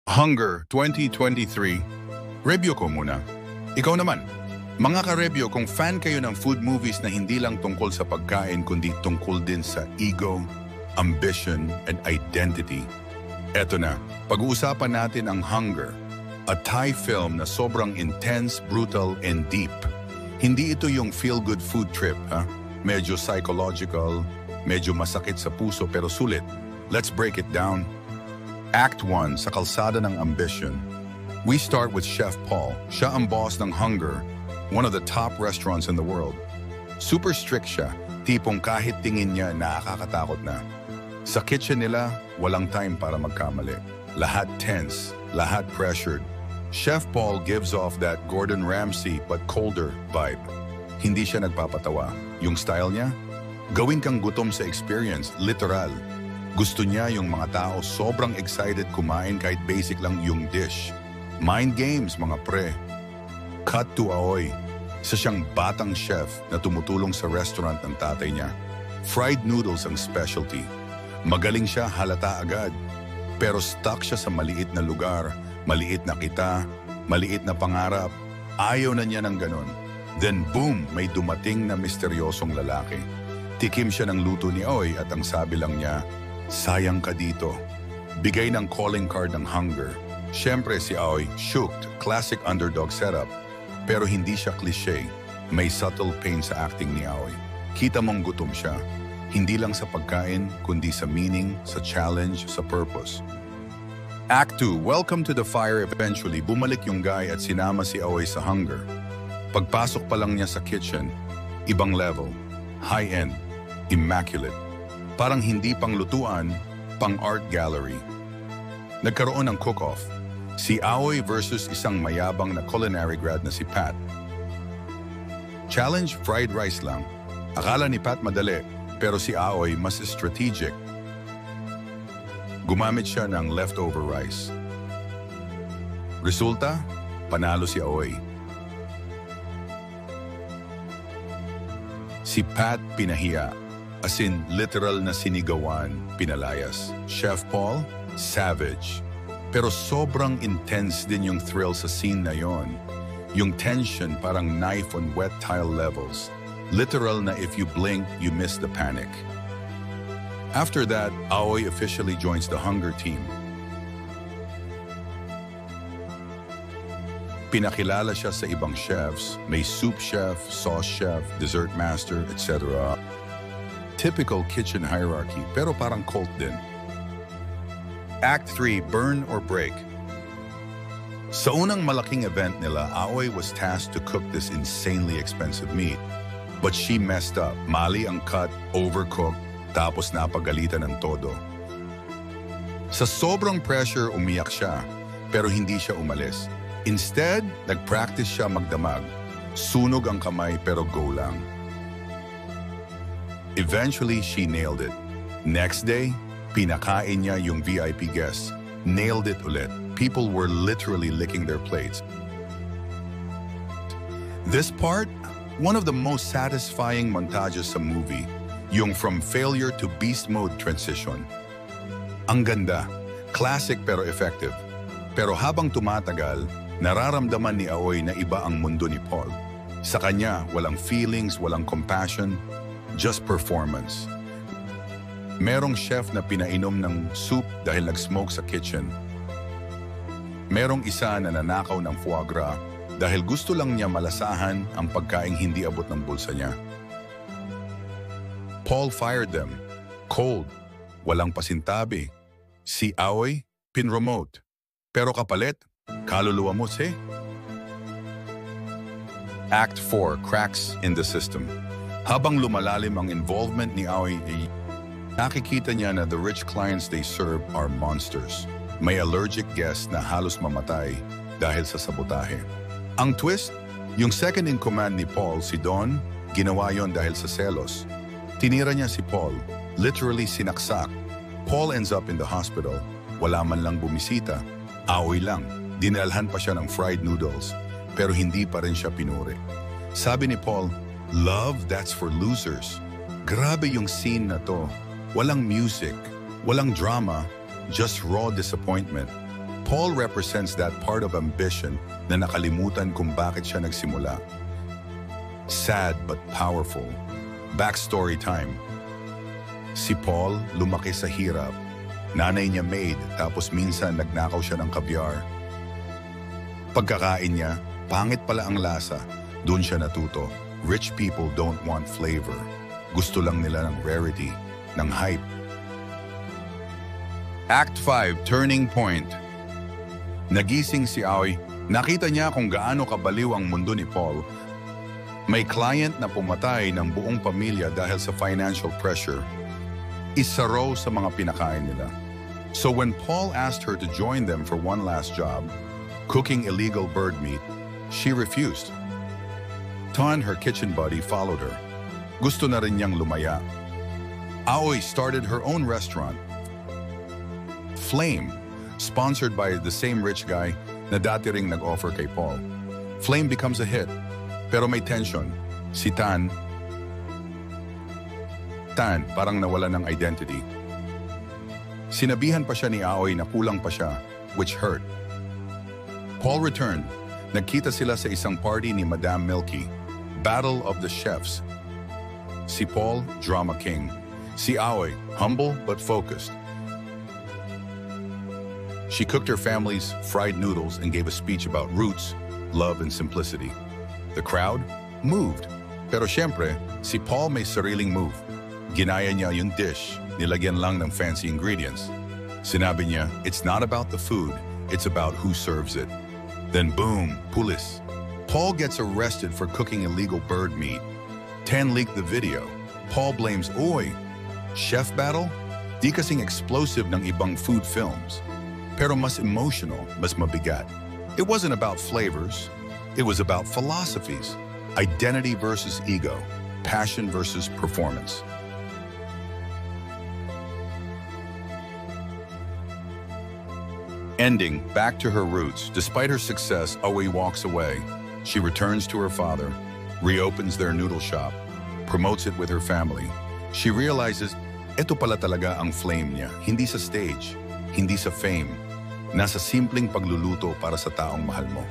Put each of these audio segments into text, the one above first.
Hunger 2023. Review ko muna. Ikaw naman. Mga ka-review, kung fan kayo ng food movies na hindi lang tungkol sa pagkain kundi tungkol din sa ego, ambition, and identity, eto na. Pag-uusapan natin ang Hunger, a Thai film na sobrang intense, brutal, and deep. Hindi ito yung feel-good food trip, ha? Medyo psychological, medyo masakit sa puso pero sulit. Let's break it down. Act 1, sa kalsada ng ambition. We start with Chef Paul. Siya ang boss ng Hunger, one of the top restaurants in the world. Super strict siya, tipong kahit tingin niya nakakatakot na. Sa kitchen nila, walang time para magkamali. Lahat tense, lahat pressured. Chef Paul gives off that Gordon Ramsay but colder vibe. Hindi siya nagpapatawa. Yung style niya, gawin kang gutom sa experience, literal. Gusto niya yung mga tao sobrang excited kumain kahit basic lang yung dish. Mind games, mga pre. Cut to Aoy. Isa siyang batang chef na tumutulong sa restaurant ng tatay niya. Fried noodles ang specialty. Magaling siya halata agad. Pero stuck siya sa maliit na lugar, maliit na kita, maliit na pangarap. Ayaw na niya ng ganon. Then boom, may dumating na misteryosong lalaki. Tikim siya ng luto ni Aoy at ang sabi lang niya, sayang ka dito. Bigay ng calling card ng Hunger. Siyempre si Aoy, shooked, classic underdog setup. Pero hindi siya cliché. May subtle pain sa acting ni Aoy. Kita mong gutom siya. Hindi lang sa pagkain, kundi sa meaning, sa challenge, sa purpose. Act 2, welcome to the fire. Eventually, bumalik yung guy at sinama si Aoy sa Hunger. Pagpasok pa lang niya sa kitchen, ibang level, high-end, immaculate. Parang hindi pang lutuan, pang art gallery. Nagkaroon ng cook-off. Si Aoy versus isang mayabang na culinary grad na si Pat. Challenge fried rice lang. Akala ni Pat madali, pero si Aoy mas strategic. Gumamit siya ng leftover rice. Resulta, panalo si Aoy. Si Pat pinahiya. As in, literal na sinigawan, pinalayas. Chef Paul, savage. Pero sobrang intense din yung thrill sa scene na yon. Yung tension parang knife on wet tile levels. Literal na if you blink, you miss the panic. After that, Aoy officially joins the Hunger team. Pinakilala siya sa ibang chefs. May soup chef, sauce chef, dessert master, etc. Typical kitchen hierarchy, pero parang cult din. Act 3, burn or break. Sa unang malaking event nila, Aoy was tasked to cook this insanely expensive meat. But she messed up. Mali ang cut, overcooked, tapos napagalitan ng todo. Sa sobrang pressure, umiyak siya, pero hindi siya umalis. Instead, nag-practice siya magdamag. Sunog ang kamay pero go lang. Eventually, she nailed it. Next day, pinakain niya yung VIP guests. Nailed it ulit. People were literally licking their plates. This part, one of the most satisfying montages sa movie, yung from failure to beast mode transition. Ang ganda, classic pero effective. Pero habang tumatagal, nararamdaman ni Aoy na iba ang mundo ni Paul. Sa kanya, walang feelings, walang compassion, just performance. Merong chef na pinainom ng soup dahil nag-smoke sa kitchen. Merong isa na nanakaw ng foie gras dahil gusto lang niya malasahan ang pagkaing hindi abot ng bulsa niya. Paul fired them. Cold. Walang pasintabi. Si Aoy, pinromote. Pero kapalit, kaluluwa mo si. Act 4, cracks in the system. Habang lumalalim ang involvement ni Aoy, nakikita niya na the rich clients they serve are monsters. May allergic guests na halos mamatay dahil sa sabotahe. Ang twist, yung second in command ni Paul, si Don, ginawa yon dahil sa selos. Tinira niya si Paul, literally sinaksak. Paul ends up in the hospital. Wala man lang bumisita. Aoy lang. Dinalhan pa siya ng fried noodles, pero hindi pa rin siya pinuri. Sabi ni Paul, "Love, that's for losers." Grabe yung scene na to. Walang music, walang drama, just raw disappointment. Paul represents that part of ambition na nakalimutan kung bakit siya nagsimula. Sad but powerful. Backstory time. Si Paul lumaki sa hirap. Nanay niya maid, tapos minsan nagnakaw siya ng kabyar. Pagkakain niya, pangit pala ang lasa. Doon siya natuto. Rich people don't want flavor. Gusto lang nila ng rarity, ng hype. Act 5, Turning Point. Nagising si Aoy, nakita niya kung gaano kabaliw ang mundo ni Paul. May client na pumatay ng buong pamilya dahil sa financial pressure. Isa raw sa mga pinakain nila. So when Paul asked her to join them for one last job, cooking illegal bird meat, she refused. Ton, her kitchen buddy, followed her. Gusto na rin niyang lumaya. Aoy started her own restaurant, Flame, sponsored by the same rich guy na dati ring nag-offer kay Paul. Flame becomes a hit, pero may tension. Si Tan parang nawala ng identity. Sinabihan pa siya ni Aoy na kulang pa siya, which hurt. Paul returned. Nagkita sila sa isang party ni Madame Milky. Battle of the Chefs. Si Paul, drama king. Si Aoy, humble but focused. She cooked her family's fried noodles and gave a speech about roots, love, and simplicity. The crowd moved. Pero syempre, si Paul may sariling move. Ginaya niya yung dish, nilagyan lang ng fancy ingredients. Sinabi niya, it's not about the food, it's about who serves it. Then boom, pulis. Paul gets arrested for cooking illegal bird meat. Tan leaked the video. Paul blames Oy. Chef battle? Di kasing explosive ng ibang food films. Pero mas emotional, mas mabigat. It wasn't about flavors. It was about philosophies. Identity versus ego. Passion versus performance. Ending, back to her roots. Despite her success, Aoy walks away. She returns to her father, reopens their noodle shop, promotes it with her family. She realizes, eto pala talaga ang flame niya. Hindi sa stage, hindi sa fame. Nasa simpleng pagluluto para sa taong mahal mo.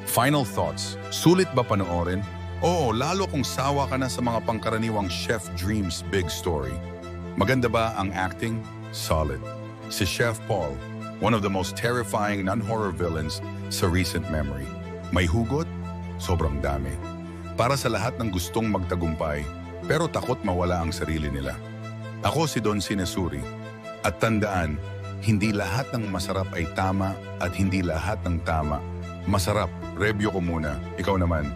Final thoughts. Sulit ba panoorin? Oo, lalo kung sawa ka na sa mga pangkaraniwang chef dreams big story. Maganda ba ang acting? Solid. Si Chef Paul, one of the most terrifying non-horror villains sa recent memory. May hugot? Sobrang dami. Para sa lahat ng gustong magtagumpay, pero takot mawala ang sarili nila. Ako si Don Sinesuri. At tandaan, hindi lahat ng masarap ay tama at hindi lahat ng tama masarap. Review ko muna. Ikaw naman.